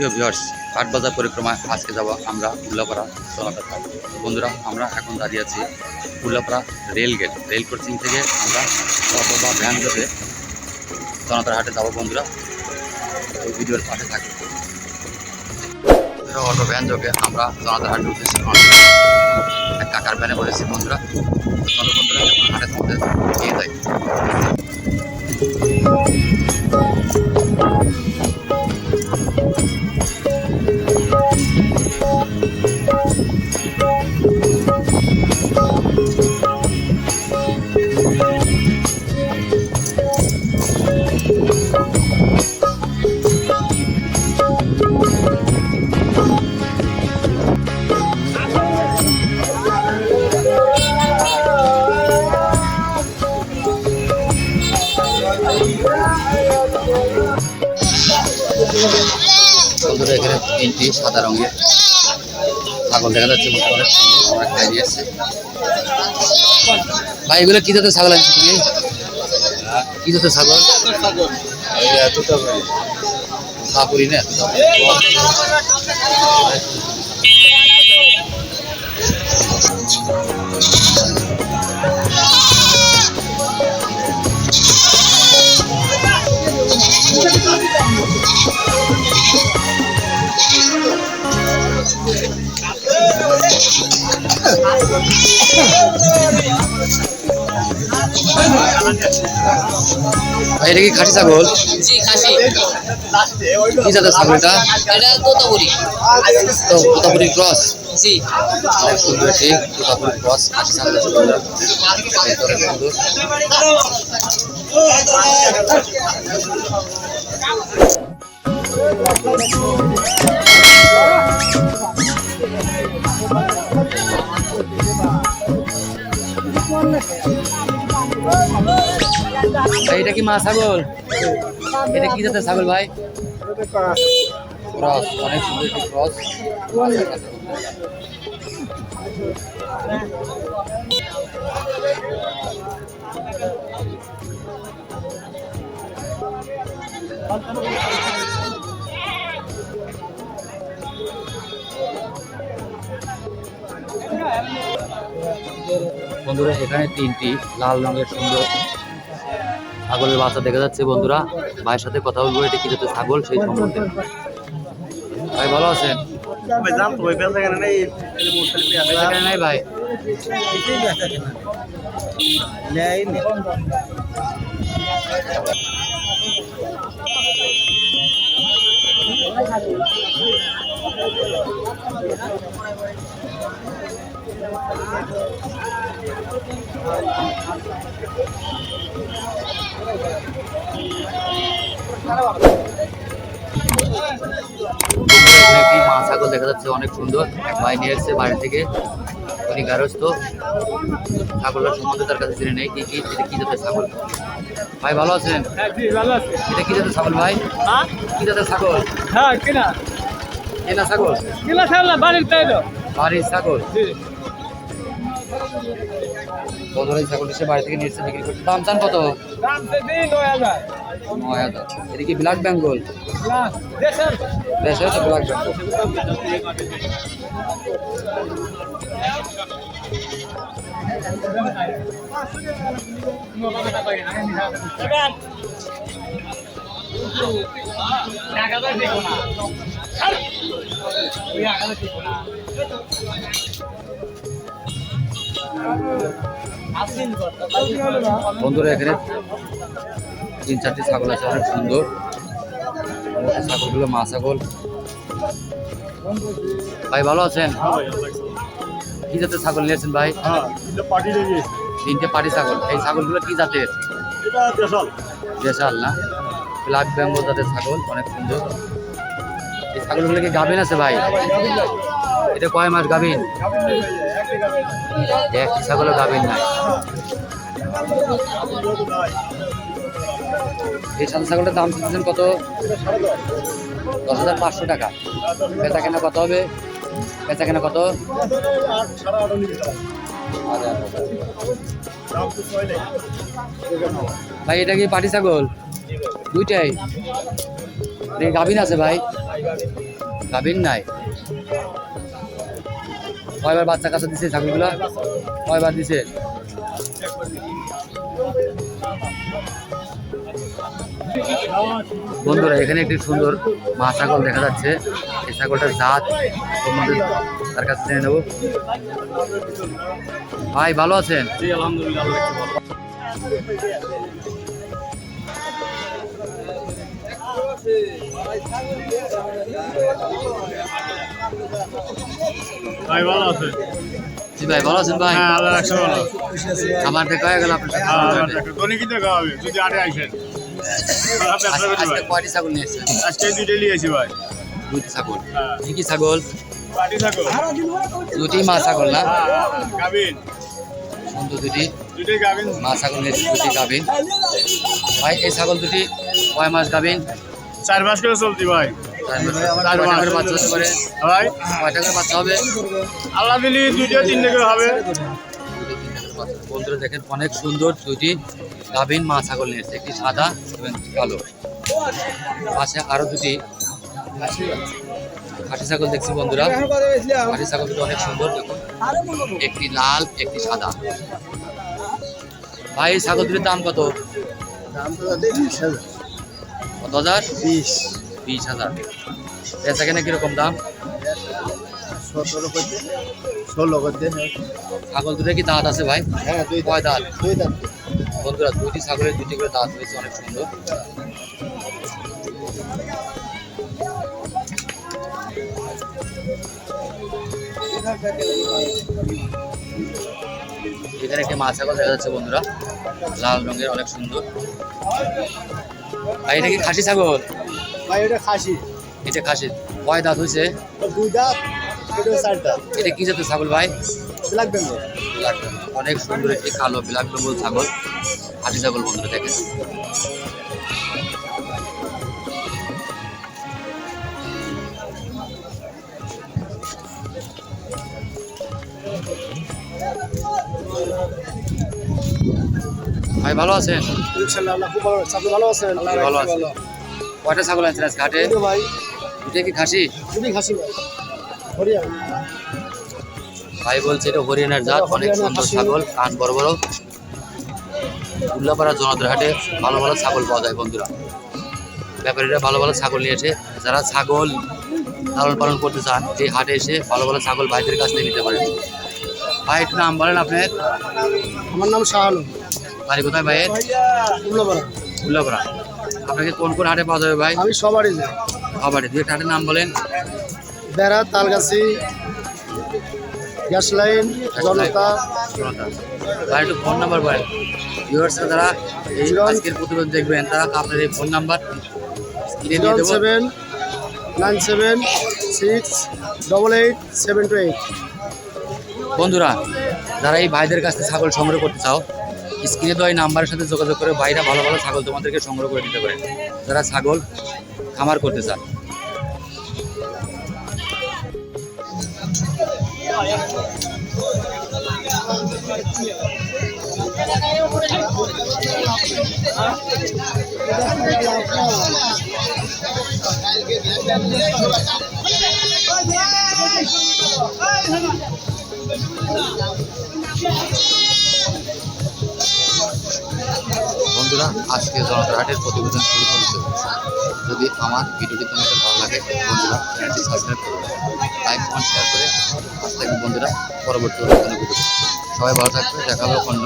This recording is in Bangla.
প্রিয় ভিউয়ার্স, হাটবাজার পরিক্রমায় আজকে যাব আমরা উল্লাপাড়া চলাকার হাট। বন্ধুরা, আমরা এখন দাঁড়িয়ে আছি উল্লাপাড়া রেলগেট। রেল ক্রসিং থেকে আমরা অটো বা ভ্যান ধরে জনতার হাটে যাবো। বন্ধুরা, এই ভিডিওর পাশে থাকবে। অটো ভ্যান যোগে আমরা জনতার হাটে উঠেছি, এক কাকার ভ্যানে বলেছি। বন্ধুরা, চলো বন্ধুরা, এখন হাটের মধ্যে নিয়ে যাই। বন্ধুরা, এখানে তিনটি সাদা রঙের ছাগল দেখা যাচ্ছে। ভাই, এগুলো কি জাতের ছাগল আছে? তুমি কি জাতের ছাগল? কাপুরি না? এটা কি খাসি ছাগল? জি, খাসি। কি জাতের ছাগল এটা? এটা তোতাপুরি। তোতাপুরি ক্রস? জি। তোতাপুরি ক্রস খাসি ছাগল আছে। এটা কি মা ছাগল? এটা কি জাতের ছাগল ভাই? ক্রস, অনেক সুন্দর একটি ক্রস। বন্ধুরা, এখানে তিনটি লাল রঙের সুন্দর ছাগলের বাচ্চা দেখা যাচ্ছে। বন্ধুরা, ভাইয়ের সাথে কথা বলবো, এটা কি জাতের ছাগল সেই সম্বন্ধে। ভাই, ভালো আছেন? নাই ভাই, একটি মা ছাগল দেখা যাচ্ছে, অনেক সুন্দর। এক ভাই নিয়ে এসছে বাড়ি থেকে, উনি গারস্থ। ছাগলের সম্বন্ধে তার কাছে জেনে নেই কি কি। এটা কি জাতের ছাগল? ভাই, ভালো আছেন? এটা কি জাতের ছাগল ভাই? কি জাতের ছাগল? কেনা ছাগল? বাড়ির ছাগল। বন্ধুরা, ছাগলটা সে বাড়ি থেকে নিচ্ছে, বিক্রি করছে। দাম চান কত? 9,000। এটা কি ব্ল্যাক বেঙ্গল? দেশের তো ব্ল্যাক বেঙ্গল। বন্ধুরা, এখানে 3-4টি ছাগল আছে, অনেক সুন্দর। ছাগলগুলো মা ছাগল। ভাই, ভালো আছেন? কি জাতের ছাগল নিয়েছেন ভাই? 3টে পাটি ছাগল। এই ছাগলগুলো কি জাতের? দেশাল না? ব্ল্যাক বেঙ্গল জাতের ছাগল, অনেক সুন্দর। এই ছাগলগুলো কি গাভিন আছে ভাই? এটা কয় মাস গাভিন? একটি ছাগলও গাভিন নাই। এই সাদা ছাগলটার দাম চাচ্ছেন কত? 10,500 টাকা। বেচা কেনা কত হবে? বেচা কেনা কত? ভাই, এটা কি পাটি ছাগল? দুইটাই গাভিন আছে ভাই? গাভীর নাই। কয়বার বাচ্চা কাছে দিছে ছাগলগুলা? কয়বার দিছে? বন্ধুরা এখানে একটি সুন্দর মা ছাগল দেখা যাচ্ছে। এই ছাগলটার জাত সম্বন্ধে তার কাছে জেনে নেব। ভাই ভালো আছেন? ভাই ভালো আছে? জি ভাই ভালো আছেন ভাই? হ্যাঁ আল্লাহ রাখছে ভালো। আমার দেখা হয়ে গেল আপনার সাথে। তোনি কি দেখা হবে যদি আটে আইসেন? আজকে কয়টি ছাগল নিয়ে এসেছেন? আজকে দুইটা নিয়েছি ভাই। দুটি ছাগল। হ্যাঁ। কি কি ছাগল? পাটি থাকো। দুটি মা ছাগল না? গাবিন। সুন্দর দুটি দুইটাই গাবিন। মা ছাগল নিয়েছে, দুটি গাভিন। ভাই এই ছাগল দুটি কয় মাস গাভিন? 4 মাস করে চলতি ভাই। 4 মাস করে বাচ্চা হতে পারে? ভাই কয়টা করে বাচ্চা হবে? আল্লাহ দিলি 2-3 করে হবে। বন্ধুরা দেখেন অনেক সুন্দর দুটি গাভিন মা ছাগল নিয়েছে, একটি সাদা এবং একটি কালো। পাশে আরো দুটি খাসি ছাগল দেখছি বন্ধুরা। খাসি ছাগল দুটো অনেক সুন্দর, দেখুন একটি লাল একটি সাদা। ভাই এই ছাগল দুটির দাম কত? কত হাজার? 20,000। বেচা কেনা কিরকম দাম? 16 করতে। ছাগল দুটো কি দাঁত আছে ভাই? হ্যাঁ কয় দাঁত? 2 দাঁত। বন্ধুরা দুটি ছাগলের দুটি করে দাঁত হয়েছে, অনেক সুন্দর। এখানে একটি মা ছাগল দেখা যাচ্ছে বন্ধুরা, লাল রঙের, অনেক সুন্দর। ভাই এটা কি খাসি ছাগল? ভাই এটা খাসি। এটা খাসি। কয় দাঁত হয়েছে? 2 দাঁত, এটা 4 দাঁত। এটা কি জাতের ছাগল ভাই? ব্ল্যাক বেঙ্গল। ব্ল্যাক বেঙ্গল। অনেক সুন্দর একটি কালো ব্ল্যাক বেঙ্গল ছাগল, খাসি ছাগল বন্ধুরা দেখেন। ভাই ভালো আছেন? ইনশাআল্লাহ আল্লাহ খুব ভালো আছে। আপনি ভালো আছেন? আল্লাহ ভালো রাখছে আছি। ভালো। কয়টা ছাগল আনছেন আজকে হাটে? এই যে ভাই, এটা কি খাসি? তুমি খাসি ভাই। হরিয়ানা। ভাই বলছে এটা হরিয়ানার জাত, অনেক সুন্দর ছাগল, কান বড় বড়। উল্লাপাড়া জনতার হাটে ভালো ভালো ছাগল পাওয়া যায় বন্ধুরা। ব্যাপারীরা ভালো ভালো ছাগল নিয়ে এসে, যারা ছাগল লালন পালন করতে চান এই হাটে এসে ভালো ভালো ছাগল ভাইদের কাছ থেকে নিতে পারেন। ভাই একটু নাম বলেন আপনার? আমার নাম শাহ আলম। বাড়ি কোথায় ভাইয়ের? উল্লাপাড়া। উল্লাপাড়া। আপনাকে কোন কোন হাটে পাওয়া যাবে ভাই? আমি সবারই যাই। আবার দুই হাটের নাম বলেন। বেড়া, তালগাছি, গ্যাস লাইন, জনতা। জনতা। ভাই একটু ফোন নাম্বার বলেন। ভিউয়ার্সরা যারা এই আজকের প্রতিবেদন দেখবেন তারা আপনার এই ফোন নাম্বার স্ক্রিনে দিয়ে দেবো। 797968872 বন্ধুরা যারা এই ভাইদের কাছ থেকে ছাগল সংগ্রহ করতে চাও, স্ক্রিনে দেওয়া এই নাম্বারের সাথে যোগাযোগ করে ভাইরা ভালো ভালো ছাগল তোমাদেরকে সংগ্রহ করে দিতে পারে, যারা ছাগল খামার করতে চান। বন্ধুরা আজকে জনতার হাটের প্রতিবেদন শুরু করতে, যদি আমার ভিডিওটি তোমাদের ভালো লাগে বন্ধুরা চ্যানেলটি সাবস্ক্রাইব করবে, লাইক কমেন্ট শেয়ার করে পাশে থাকবে বন্ধুরা। পরবর্তী ভিডিও সবাই ভালো থাকবে, দেখা হবে অন্য।